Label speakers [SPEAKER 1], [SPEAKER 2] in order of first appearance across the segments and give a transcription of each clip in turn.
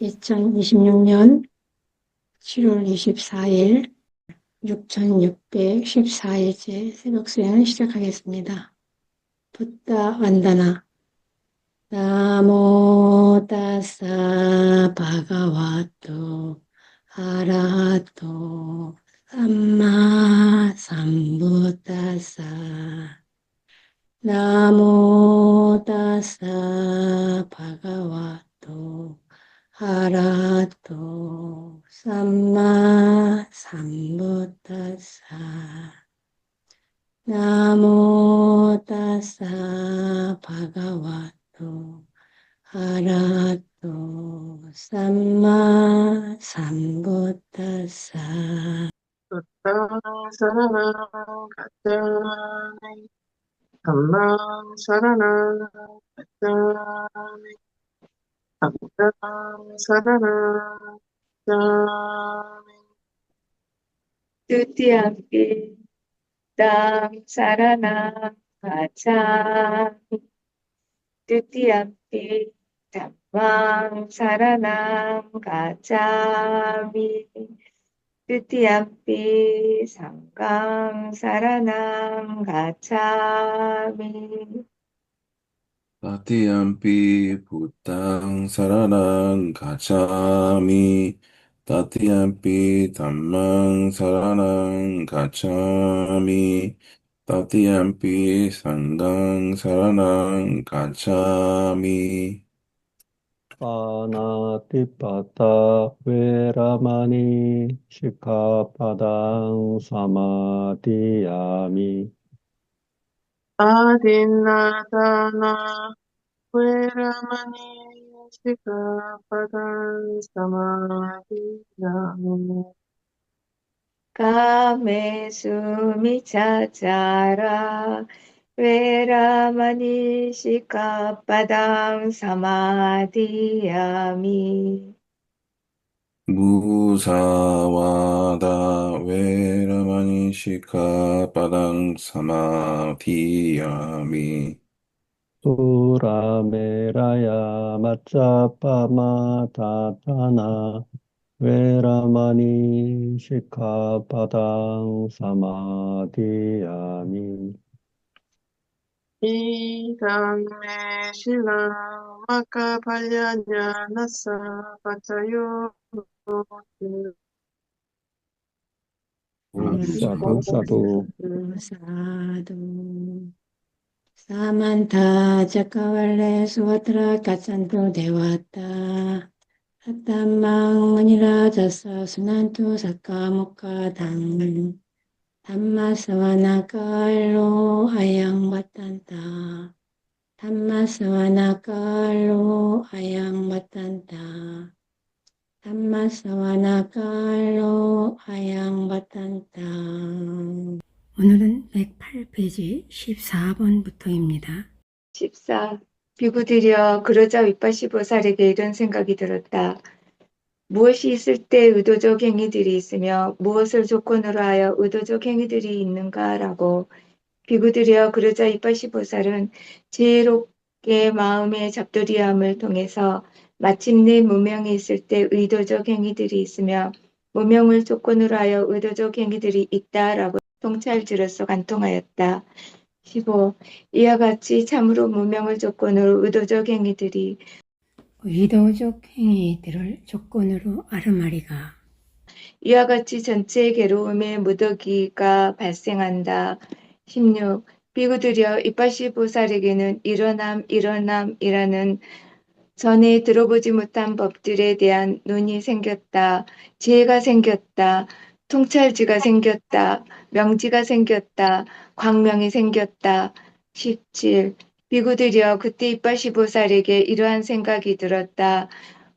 [SPEAKER 1] 2026년 7월 24일 6614일째 새벽 수행을 시작하겠습니다. 붓다 완다나 나모 따사 바가와토 아라하토 삼마 삼부따사 나모 따사 바가와토 아라하토 삼마 삼부따사 나모 따사 바가와토 아라하토 삼마 삼부따사
[SPEAKER 2] 부탕 사랑하는 가짜네 담망 사랑하는 가짜네 담당 사랑하는 가짜네
[SPEAKER 3] Tutiampi Dam Saranam Gacchami. Tutiampi Dhammam Saranam Gacchami. Tutiampi Sangham Saranam Gacchami.
[SPEAKER 4] Tatiampi Bhutang Saranang Gacchami. Tatiampi Dhammang Saranang Gacchami. Tatiampi Sanghang Saranang Gacchami.
[SPEAKER 5] 파나티파타 웨라마니 시카파당 사마디야미
[SPEAKER 2] 아딘나다나 외라마니 시가바단 사마디야미
[SPEAKER 3] Kamesu Michachara Veramani Shikapadang Samadhiyami.
[SPEAKER 4] 무사와다 웨라마니 시카바당 사마디야미.
[SPEAKER 5] 수라메라야 마짜파마타타나 웨라마니 시카파당 사마디야미
[SPEAKER 2] 이강매 신랑 마카발야냐 나사 바차요
[SPEAKER 5] 사두 사두
[SPEAKER 1] 사두 사만타 자카왈레 수와트라 가산토 데와타 사탐망 무니라 자사 수난투 사카모카 당 담마사와나칼로 아양바탄타 담마사와나칼로 아양바탄타 담마사와나칼로 아양바탄타. 오늘은 108페이지 14번부터입니다.
[SPEAKER 3] 14. 비구들이여 그러자 윗바시보살에게 이런 생각이 들었다. 무엇이 있을 때 의도적 행위들이 있으며 무엇을 조건으로 하여 의도적 행위들이 있는가라고. 비구들이여 그러자 윗바시보살은 지혜롭게 마음의 잡돌이함을 통해서 마침내 무명이 있을 때 의도적 행위들이 있으며 무명을 조건으로 하여 의도적 행위들이 있다라고 통찰지로서 간통하였다. 15. 이와 같이 참으로 무명을 조건으로 의도적 행위들이
[SPEAKER 1] 의도적 행위들을 조건으로 아르마리가
[SPEAKER 3] 이와 같이 전체의 괴로움의 무더기가 발생한다. 16. 비구들여 이빠시 보살에게는 일어남이라는 전에 들어보지 못한 법들에 대한 눈이 생겼다. 지혜가 생겼다. 통찰지가 생겼다. 명지가 생겼다. 광명이 생겼다. 17. 비구들이여 그때 이빠시보살에게 이러한 생각이 들었다.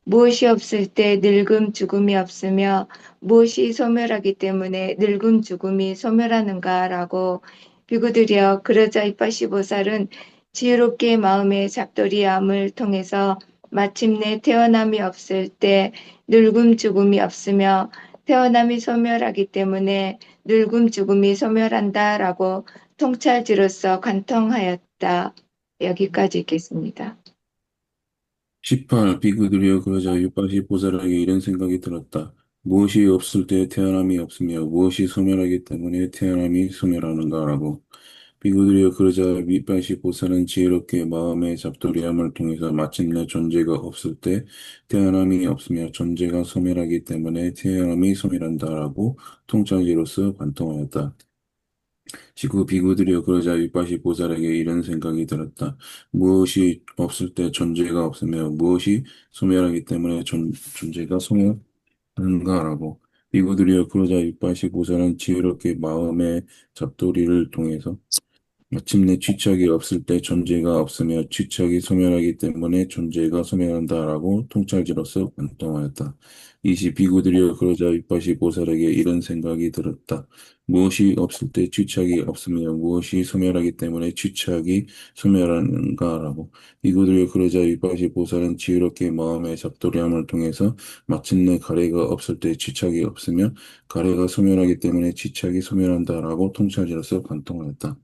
[SPEAKER 3] 무엇이 없을 때 늙음 죽음이 없으며 무엇이 소멸하기 때문에 늙음 죽음이 소멸하는가라고. 비구들이여 그러자 이빠시보살은 지혜롭게 마음의 잡돌이함을 통해서 마침내 태어남이 없을 때 늙음 죽음이 없으며 태어남이 소멸하기 때문에 늙음 죽음이 소멸한다라고 통찰지로서 관통하였다. 여기까지 읽겠습니다.
[SPEAKER 4] 18. 비구들이여 그러자 윗밭이 보살에게 이런 생각이 들었다. 무엇이 없을 때 태어남이 없으며 무엇이 소멸하기 때문에 태어남이 소멸하는가라고. 비구들이여 그러자 윗밭이 보살은 지혜롭게 마음의 잡돌이함을 통해서 마침내 존재가 없을 때 태어남이 없으며 존재가 소멸하기 때문에 태어남이 소멸한다라고 통찰지로서 관통하였다. 지구 비구들이여 그러자 윗밭이 보살에게 이런 생각이 들었다. 무엇이 없을 때 존재가 없으며 무엇이 소멸하기 때문에 존재가 소멸하는가라고. 비구들이여 그러자 윗밭이 보살은 지혜롭게 마음의 잡돌이를 통해서 마침내 쥐착이 없을 때 존재가 없으며 쥐착이 소멸하기 때문에 존재가 소멸한다라고 통찰지로서 관통하였다. 이시 비구들이여 그러자 윗밭이 보살에게 이런 생각이 들었다. 무엇이 없을 때 쥐착이 없으며 무엇이 소멸하기 때문에 쥐착이 소멸하는가라고. 비구들이여 그러자 윗밭이 보살은 지혜롭게 마음의 잡돌이함을 통해서 마침내 가래가 없을 때 쥐착이 없으며 가래가 소멸하기 때문에 쥐착이 소멸한다라고 통찰지로서 관통하였다.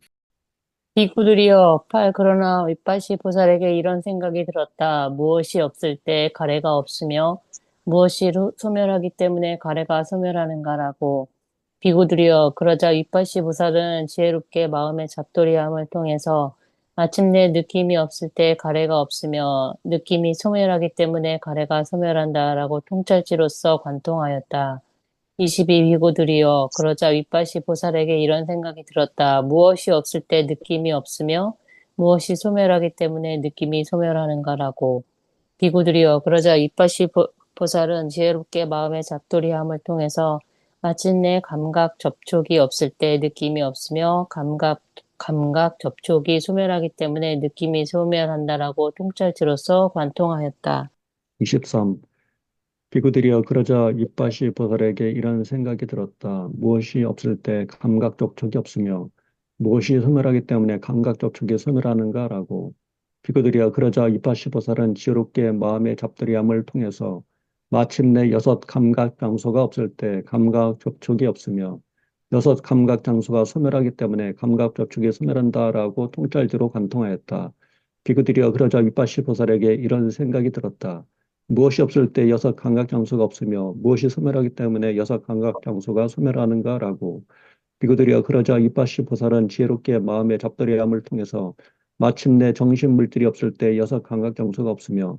[SPEAKER 6] 비구들이여 그러나 윗밭이 보살에게 이런 생각이 들었다. 무엇이 없을 때 가래가 없으며 무엇이 소멸하기 때문에 가래가 소멸하는가라고. 비구들이여 그러자 윗밭이 보살은 지혜롭게 마음의 잡돌이함을 통해서 마침내 느낌이 없을 때 가래가 없으며 느낌이 소멸하기 때문에 가래가 소멸한다라고 통찰지로서 관통하였다. 22 위고들이여 그러자 윗밭이 보살에게 이런 생각이 들었다. 무엇이 없을 때 느낌이 없으며 무엇이 소멸하기 때문에 느낌이 소멸하는가라고. 비구들이여 그러자 윗밭이 보살은 지혜롭게 마음의 잡돌이함을 통해서 마침내 감각 접촉이 없을 때 느낌이 없으며 감각 접촉이 소멸하기 때문에 느낌이 소멸한다라고 통찰지로서 관통하였다.
[SPEAKER 5] 23. 비구들이여 그러자 윗밭이 보살에게 이런 생각이 들었다. 무엇이 없을 때 감각 접촉이 없으며 무엇이 소멸하기 때문에 감각 접촉이 소멸하는가라고. 비구들이여 그러자 윗밭이 보살은 지혜롭게 마음의 잡들이함을 통해서 마침내 여섯 감각 장소가 없을 때 감각 접촉이 없으며 여섯 감각 장소가 소멸하기 때문에 감각 접촉이 소멸한다라고 통찰지로 관통하였다. 비구들이여 그러자 윗밭이 보살에게 이런 생각이 들었다. 무엇이 없을 때 여섯 감각 장소가 없으며 무엇이 소멸하기 때문에 여섯 감각 장소가 소멸하는가라고. 비구들이여 그러자 윗밭이 보살은 지혜롭게 마음의 잡들이함을 통해서 마침내 정신 물질이 없을 때 여섯 감각 장소가 없으며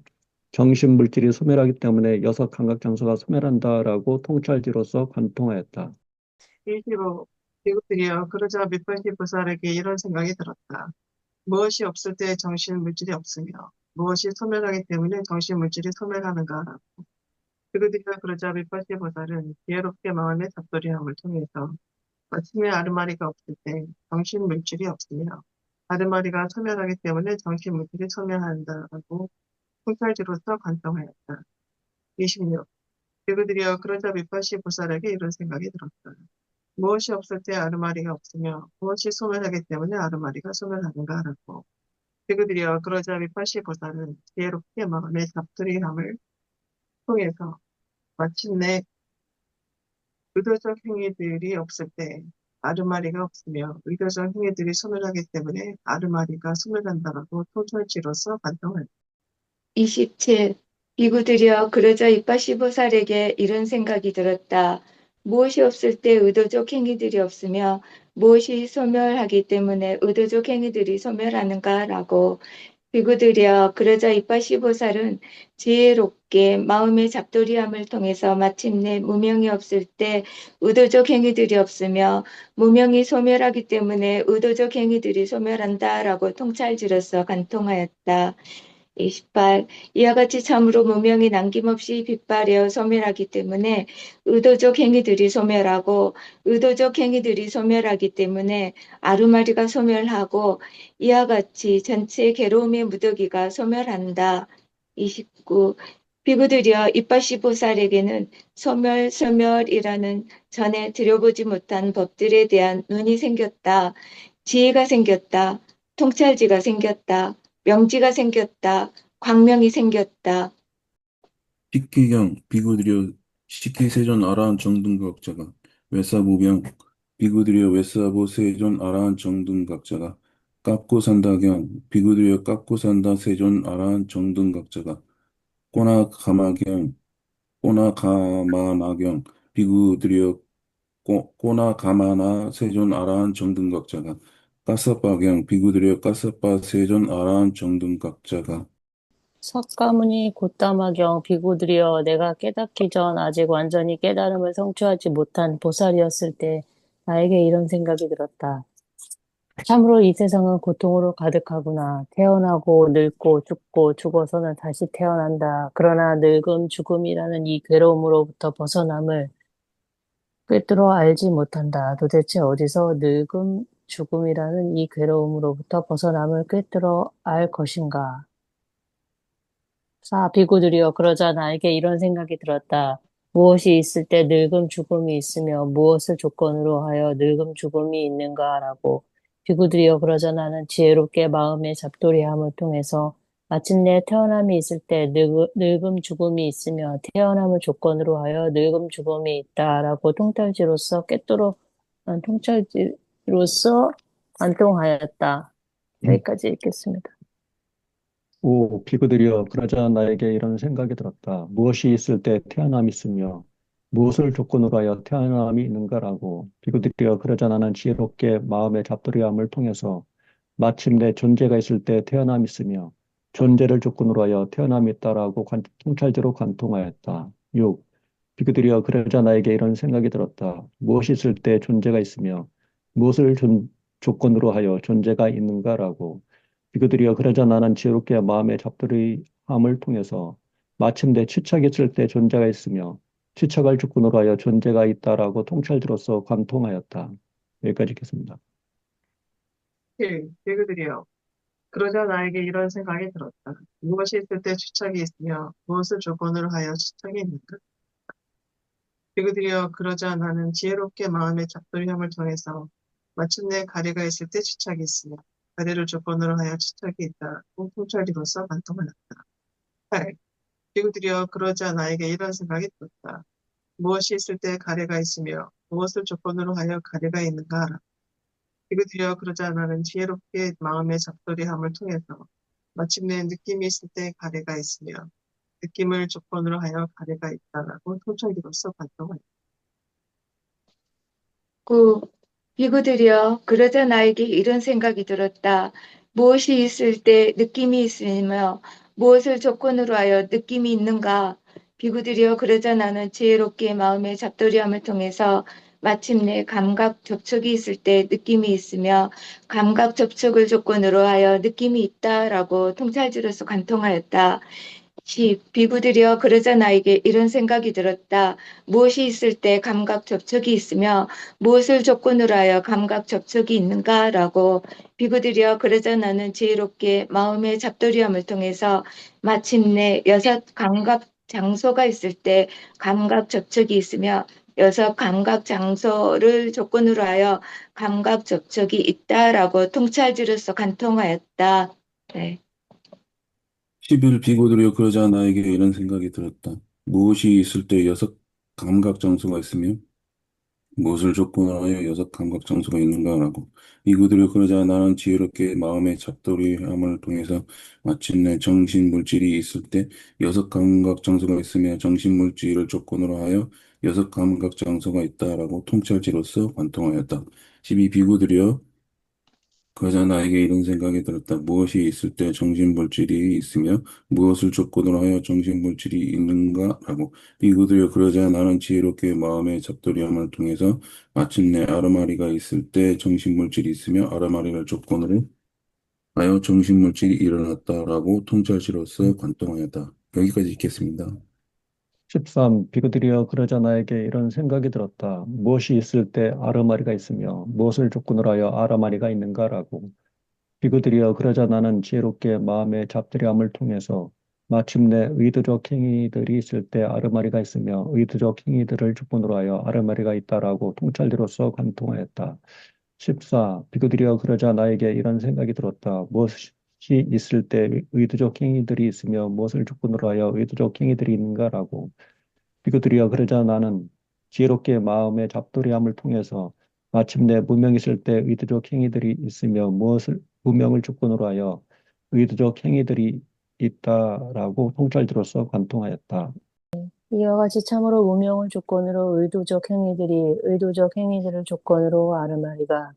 [SPEAKER 5] 정신 물질이 소멸하기 때문에 여섯 감각 장소가 소멸한다라고 통찰지로서 관통하였다.
[SPEAKER 2] 25. 비구들이여 그러자 밑바시 보살에게 이런 생각이 들었다. 무엇이 없을 때 정신 물질이 없으며 무엇이 소멸하기 때문에 정신 물질이 소멸하는가라고. 비구들이여 그러자 밑바시 보살은 지혜롭게 마음의 잡돌이함을 통해서 마침내 아르마리가 없을 때 정신 물질이 없으며 아르마리가 소멸하기 때문에 정신 물질이 소멸한다라고 통찰지로서 관통하였다. 26. 비구들이여 그러자 밑바시 보살에게 이런 생각이 들었다. 무엇이 없을 때 아르마리가 없으며 무엇이 소멸하기 때문에 아르마리가 소멸하는가라고. 비구들이여 그러자 밑바시 보살은 지혜롭게 마음의 잡들이함을 통해서 마침내 의도적 행위들이 없을 때 아르마리가 없으며 의도적 행위들이 소멸하기 때문에 아르마리가 소멸한다라고 통찰지로서 관통한다.
[SPEAKER 3] 27. 비구들이여 그러자 이빠시 보살에게 이런 생각이 들었다. 무엇이 없을 때 의도적 행위들이 없으며 무엇이 소멸하기 때문에 의도적 행위들이 소멸하는가라고. 비구들이여 그러자 이빠시 보살은 지혜롭게 마음의 잡돌이함을 통해서 마침내 무명이 없을 때 의도적 행위들이 없으며 무명이 소멸하기 때문에 의도적 행위들이 소멸한다라고 통찰지로서 관통하였다. 28. 이와 같이 참으로 무명이 남김없이 빗발하여 소멸하기 때문에 의도적 행위들이 소멸하고 의도적 행위들이 소멸하기 때문에 아르마리가 소멸하고 이와 같이 전체 괴로움의 무더기가 소멸한다. 29. 비구들이여 이빠시 보살에게는 소멸이라는 전에 들여보지 못한 법들에 대한 눈이 생겼다. 지혜가 생겼다. 통찰지가 생겼다. 명지가 생겼다. 광명이 생겼다.
[SPEAKER 4] 식기경 비구들여 식기세존 아라한 정등각자가 외사무병 비구들여 외사부 세존 아라한 정등각자가 깎고 산다경 비구들여 깎고 산다 세존 아라한 정등각자가 꼬나가마경, 꼬나가마나경, 비구드리어 꼬나가마나 세존 아라한 정등각자가, 까사빠경, 비구드리어 까사빠 세존 아라한 정등각자가,
[SPEAKER 6] 석가모니 고따마경 비구들이여 내가 깨닫기 전 아직 완전히 깨달음을 성취하지 못한 보살이었을 때 나에게 이런 생각이 들었다. 참으로 이 세상은 고통으로 가득하구나. 태어나고 늙고 죽고 죽어서는 다시 태어난다. 그러나 늙음 죽음이라는 이 괴로움으로부터 벗어남을 꿰뚫어 알지 못한다. 도대체 어디서 늙음 죽음이라는 이 괴로움으로부터 벗어남을 꿰뚫어 알 것인가? 비구들이여 그러자 나에게 이런 생각이 들었다. 무엇이 있을 때 늙음 죽음이 있으며 무엇을 조건으로 하여 늙음 죽음이 있는가라고. 비구들이여 그러자 나는 지혜롭게 마음의 잡돌이함을 통해서 마침내 태어남이 있을 때 늙음 죽음이 있으며 태어남을 조건으로 하여 늙음 죽음이 있다라고 통찰지로서 관통하였다. 여기까지 읽겠습니다.
[SPEAKER 5] 오, 비구들이여, 그러자 나에게 이런 생각이 들었다. 무엇이 있을 때 태어남이 있으며, 무엇을 조건으로 하여 태어남이 있는가라고. 비구들이여, 그러자 나는 지혜롭게 마음의 잡돌이함을 통해서 마침내 존재가 있을 때 태어남이 있으며, 존재를 조건으로 하여 태어남이 있다라고 통찰대로 관통하였다. 6. 비구들이여, 그러자 나에게 이런 생각이 들었다. 무엇이 있을 때 존재가 있으며, 무엇을 조건으로 하여 존재가 있는가라고. 비구들이여 그러자 나는 지혜롭게 마음의 잡들이함을 통해서 마침내 취착이 있을 때 존재가 있으며 취착을 조건으로 하여 존재가 있다라고 통찰들로서 관통하였다. 여기까지 읽겠습니다.
[SPEAKER 2] 7. 비구들이여 그러자 나에게 이런 생각이 들었다. 무엇이 있을 때 주착이 있으며 무엇을 조건으로 하여 주착이 있는가? 비구들이여 그러자 나는 지혜롭게 마음의 잡돌이함을 통해서 마침내 가래가 있을 때 주착이 있으며 가래를 조건으로 하여 주착이 있다고 통찰리로서 관통하였다. 8. 비구들이여 그러자 나에게 이런 생각이 들었다. 무엇이 있을 때 가래가 있으며 무엇을 조건으로 하여 가래가 있는가 하라. 비구들이여 그러자 나는 지혜롭게 마음의 잡돌이함을 통해서 마침내 느낌이 있을 때 가래가 있으며 느낌을 조건으로 하여 가래가 있다라고 통찰리로서 관통하였다.
[SPEAKER 3] 9. 비구들이여 그러자 나에게 이런 생각이 들었다. 무엇이 있을 때 느낌이 있으며 무엇을 조건으로 하여 느낌이 있는가? 비구들이여 그러자 나는 지혜롭게 마음의 잡돌이함을 통해서 마침내 감각 접촉이 있을 때 느낌이 있으며 감각 접촉을 조건으로 하여 느낌이 있다라고 통찰지로서 관통하였다. 10. 비구들이여 그러자 나에게 이런 생각이 들었다. 무엇이 있을 때 감각 접촉이 있으며 무엇을 조건으로 하여 감각 접촉이 있는가라고. 비구들이여 그러자 나는 지혜롭게 마음의 잡돌이함을 통해서 마침내 여섯 감각 장소가 있을 때 감각 접촉이 있으며 여섯 감각 장소를 조건으로 하여 감각 접촉이 있다라고 통찰지로서 관통하였다. 네.
[SPEAKER 4] 11. 비고들이여 그러자 나에게 이런 생각이 들었다. 무엇이 있을 때 여섯 감각 장소가 있으며 무엇을 조건으로 하여 여섯 감각 장소가 있는가라고. 비고들이여 그러자 나는 지혜롭게 마음의 잡돌이함을 통해서 마침내 정신 물질이 있을 때 여섯 감각 장소가 있으며 정신 물질을 조건으로 하여 여섯 감각 장소가 있다라고 통찰지로서 관통하였다. 12. 비고들이여 그러자 나에게 이런 생각이 들었다. 무엇이 있을 때 정신물질이 있으며 무엇을 조건으로 하여 정신물질이 있는가라고. 비구들여 그러자 나는 지혜롭게 마음의 잡돌이함을 통해서 마침내 아르마리가 있을 때 정신물질이 있으며 아르마리를 조건으로 하여 정신물질이 일어났다라고 통찰시로서 관통하였다. 여기까지 읽겠습니다.
[SPEAKER 5] 13. 비구들이여 그러자 나에게 이런 생각이 들었다. 무엇이 있을 때 아르마리가 있으며 무엇을 조건으로 하여 아르마리가 있는가라고. 비구들이여 그러자 나는 지혜롭게 마음의 잡들이함을 통해서 마침내 의도적 행위들이 있을 때 아르마리가 있으며 의도적 행위들을 조건으로 하여 아르마리가 있다라고 통찰리로서 관통하였다. 14. 비구들이여 그러자 나에게 이런 생각이 들었다. 무엇이 있을 때 의도적 행위들이 있으며 무엇을 조건으로 하여 의도적 행위들이 있는가라고. 비구들이여 그러자 나는 지혜롭게 마음의 잡돌이함을 통해서 마침내 무명이 있을 때 의도적 행위들이 있으며 무명을 조건으로 하여 의도적 행위들이 있다라고 통찰지로서 관통하였다.
[SPEAKER 6] 이와 같이 참으로 무명을 조건으로 의도적 행위들을 조건으로 아르마리가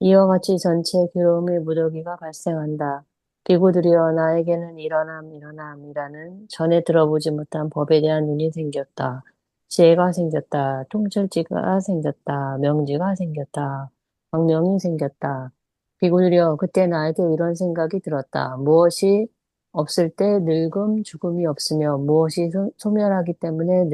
[SPEAKER 6] 이와 같이 전체 괴로움의 무더기가 발생한다. 비구들이여 나에게는 일어남이라는 전에 들어보지 못한 법에 대한 눈이 생겼다. 지혜가 생겼다. 통찰지가 생겼다. 명지가 생겼다. 광명이 생겼다. 비구들이여 그때 나에게 이런 생각이 들었다. 무엇이 없을 때 늙음, 죽음이 없으며 무엇이 소멸하기 때문에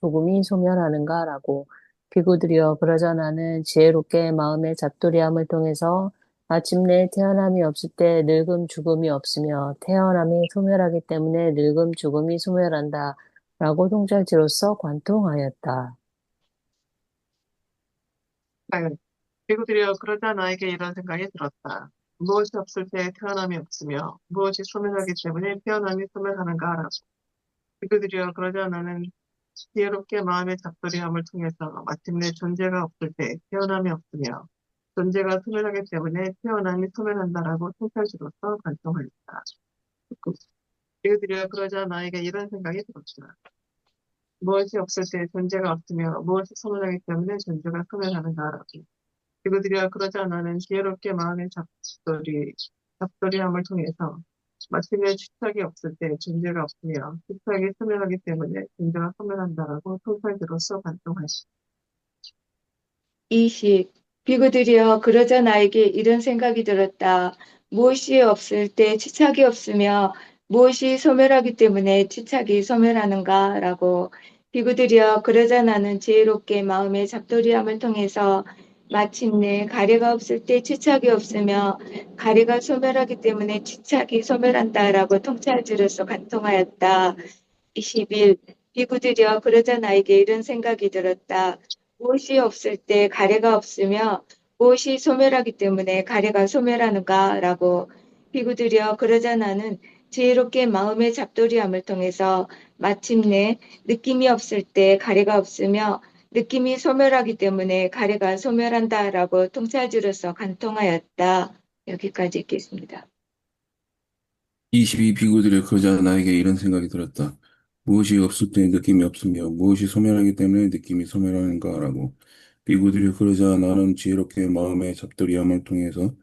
[SPEAKER 6] 죽음이 소멸하는가라고. 비구들이여 그러자 나는 지혜롭게 마음의 잡돌이함을 통해서 마침내 태어남이 없을 때 늙음 죽음이 없으며 태어남이 소멸하기 때문에 늙음 죽음이 소멸한다 라고 통찰지로서 관통하였다.
[SPEAKER 2] 비구들이여 그러자 나에게 이런 생각이 들었다. 무엇이 없을 때 태어남이 없으며 무엇이 소멸하기 때문에 태어남이 소멸하는가 하라고. 비구들이여 그러자 나는 지혜롭게 마음의 잡돌이함을 통해서 마침내 존재가 없을 때 태어남이 없으며 존재가 소멸하기 때문에 태어남이 소멸한다라고 통찰지로서 관통하였다. 비구들이여 그러자 나에게 이런 생각이 들었다. 무엇이 없을 때 존재가 없으며 무엇이 소멸하기 때문에 존재가 소멸하는가 하라고. 비구들이여 그러자 나는 지혜롭게 마음의 잡돌이함을 통해서 마침내 집착이 없을 때 존재가 없으며 집착이 소멸하기 때문에 존재가 소멸한다라고 통찰지로서 관통하시.
[SPEAKER 3] 20. 비구들이여 그러자 나에게 이런 생각이 들었다. 무엇이 없을 때 치착이 없으며 무엇이 소멸하기 때문에 치착이 소멸하는가라고. 비구들이여 그러자 나는 지혜롭게 마음의 잡돌이함을 통해서 마침내 가래가 없을 때 치착이 없으며 가래가 소멸하기 때문에 치착이 소멸한다라고 통찰지로서 관통하였다. 21. 비구들이여 그러자 나에게 이런 생각이 들었다. 무엇이 없을 때 가래가 없으며 무엇이 소멸하기 때문에 가래가 소멸하는가라고. 비구들이여 그러자 나는 지혜롭게 마음의 잡돌이함을 통해서 마침내 느낌이 없을 때 가래가 없으며 느낌이 소멸하기 때문에 가래가 소멸한다라고 통찰지로서 관통하였다. 여기까지 읽겠습니다.
[SPEAKER 4] 22 비구들이여 그러자 나에게 이런 생각이 들었다. 무엇이 없을 때 느낌이 없으며 무엇이 소멸하기 때문에 느낌이 소멸하는가라고. 비구들이여 그러자 나는 지혜롭게 마음의 잡돌이함을 통해서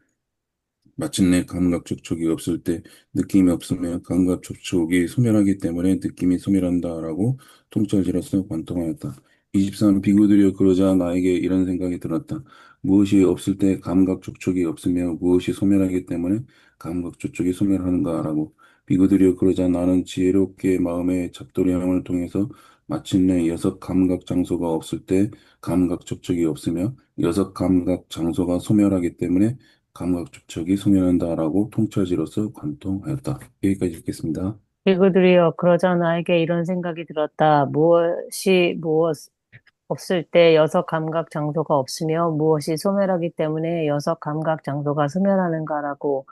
[SPEAKER 4] 마침내 감각 접촉이 없을 때 느낌이 없으며 감각 접촉이 소멸하기 때문에 느낌이 소멸한다라고 통찰지로서 관통하였다. 23 비구들이여 그러자 나에게 이런 생각이 들었다. 무엇이 없을 때 감각 접촉이 없으며 무엇이 소멸하기 때문에 감각 접촉이 소멸하는가라고. 비구들이여 그러자 나는 지혜롭게 마음의 잡돌이함을 통해서 마침내 여섯 감각 장소가 없을 때 감각 접촉이 없으며 여섯 감각 장소가 소멸하기 때문에 감각 접촉이 소멸한다라고 통찰지로서 관통하였다. 여기까지 읽겠습니다.
[SPEAKER 6] 비구들이여 그러자 나에게 이런 생각이 들었다. 무엇 없을 때 여섯 감각 장소가 없으며 무엇이 소멸하기 때문에 여섯 감각 장소가 소멸하는가라고.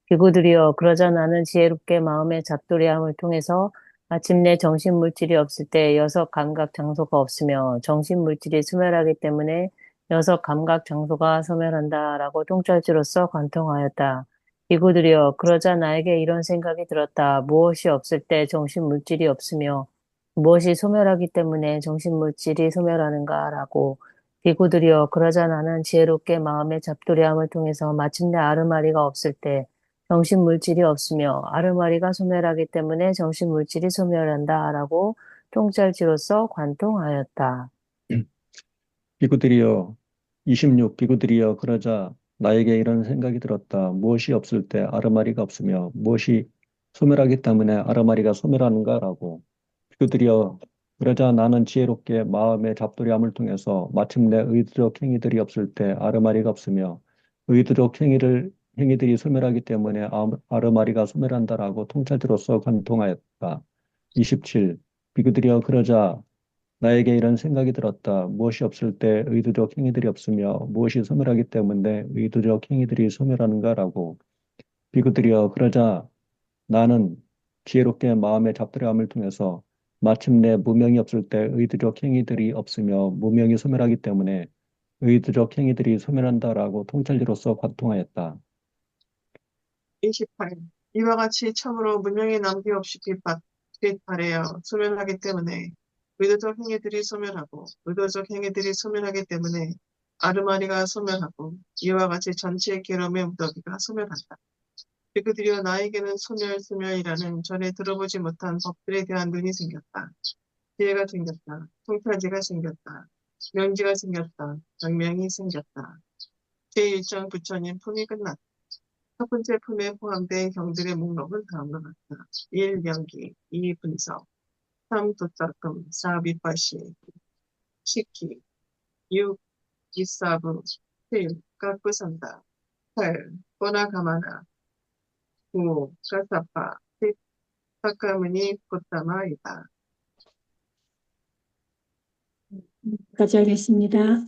[SPEAKER 6] 비구들이여 그러자 나는 지혜롭게 마음의 잡돌이함을 통해서 마침내 정신 물질이 없을 때 여섯 감각 장소가 없으며 정신 물질이 소멸하기 때문에 여섯 감각 장소가 소멸한다라고 통찰지로서 관통하였다. 비구들이여 그러자 나에게 이런 생각이 들었다. 무엇이 없을 때 정신 물질이 없으며 무엇이 소멸하기 때문에 정신 물질이 소멸하는가라고. 비구들이여 그러자 나는 지혜롭게 마음의 잡돌이함을 통해서 마침내 아르마리가 없을 때 정신 물질이 없으며 아르마리가 소멸하기 때문에 정신 물질이 소멸한다라고 통찰지로서 관통하였다.
[SPEAKER 5] 비구들이여 26 비구들이여 그러자 나에게 이런 생각이 들었다. 무엇이 없을 때 아르마리가 없으며 무엇이 소멸하기 때문에 아르마리가 소멸하는가라고. 비구들이여 그러자 나는 지혜롭게 마음의 잡돌이함을 통해서 마침내 의도적 행위들이 없을 때 아르마리가 없으며 의도적 행위들이 소멸하기 때문에 아르마리가 소멸한다라고 통찰지로서 관통하였다. 27 비구들이여 그러자 나에게 이런 생각이 들었다. 무엇이 없을 때 의도적 행위들이 없으며 무엇이 소멸하기 때문에 의도적 행위들이 소멸하는가라고. 비구들이여 그러자 나는 지혜롭게 마음의 잡들함을 통해서 마침내 무명이 없을 때 의도적 행위들이 없으며 무명이 소멸하기 때문에 의도적 행위들이 소멸한다라고 통찰리로서 관통하였다.
[SPEAKER 2] 28. 이와 같이 참으로 문명이 남김없이 비판하여 소멸하기 때문에 의도적 행위들이 소멸하고 의도적 행위들이 소멸하기 때문에 아르마니가 소멸하고 이와 같이 전체의 계름의 무더기가 소멸한다. 그들이여 나에게는 소멸이라는 전에 들어보지 못한 법들에 대한 눈이 생겼다. 지혜가 생겼다. 통찰지가 생겼다. 명지가 생겼다. 명명이 생겼다. 제1장 부처님 품이 끝났다. 첫 번째 품에 포함된 경들의 목록은 다음과 같다. 1. 명기 2. 분석 3. 도착금 4. 밑바시 시키 6. 이사부 7. 깎부선다 8. 꼬나가마나 9. 가사파 10. 사카무니 고타마이다.
[SPEAKER 1] 여기까지 하겠습니다.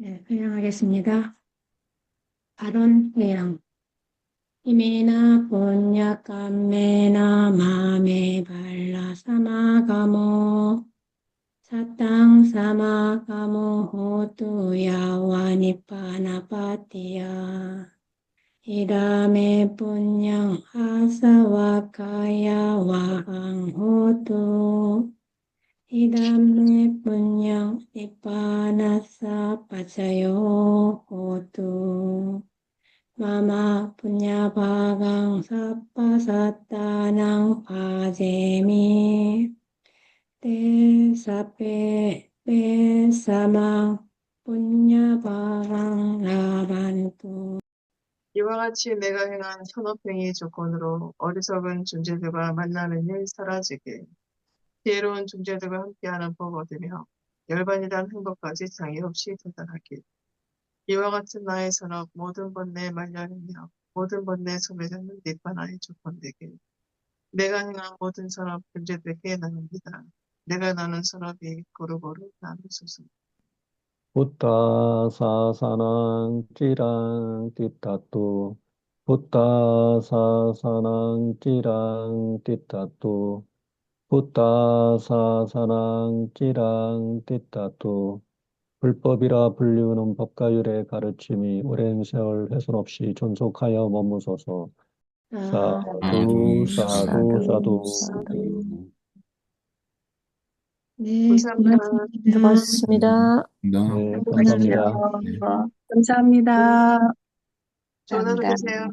[SPEAKER 1] 네, 회양하겠습니다. 발언 내용. 이메나 본냐 깜메나 마메 발라 사마가모 사땅 사마가모 호투야 와니빠나 파티야 이라메 본냥 아사와카야 와항 호투 이다메 분양 니빠나사 빠자요 호두 마마 분야바강 사빠사따낭 파제미 때사페 빼사망 분야바강 라반투.
[SPEAKER 2] 이와 같이 내가 행한 현업행위 조건으로 어리석은 존재들과 만나는 일 사라지게 지혜로운 존재들과 함께하는 법 얻으며 열반이란 행복까지 장애 없이 도달하길. 이와 같은 나의 선업 모든 번뇌에 말려내며 모든 번뇌에 소멸하는 니빠나의 조건 되길. 내가 행한 모든 선업 존재들에게 나눕니다. 내가 나눈 선업이 고루고루 나누소서.
[SPEAKER 5] 부타 사사낭 찌랑 띠따뚜 부타 사사낭 찌랑 띠따뚜 부타 사사낭 찌랑 띠따뚜 불법이라 불리우는 법가율의 가르침이 오랜 세월 훼손 없이 존속하여 머무소서. 사두 사두 사두.
[SPEAKER 1] 네,
[SPEAKER 2] 감사합니다.
[SPEAKER 1] 고맙습니다.
[SPEAKER 6] 수고하셨습니다.
[SPEAKER 5] 네, 감사합니다.
[SPEAKER 4] 네.
[SPEAKER 1] 감사합니다.
[SPEAKER 2] 좋은 하루
[SPEAKER 3] 감사합니다.
[SPEAKER 2] 되세요.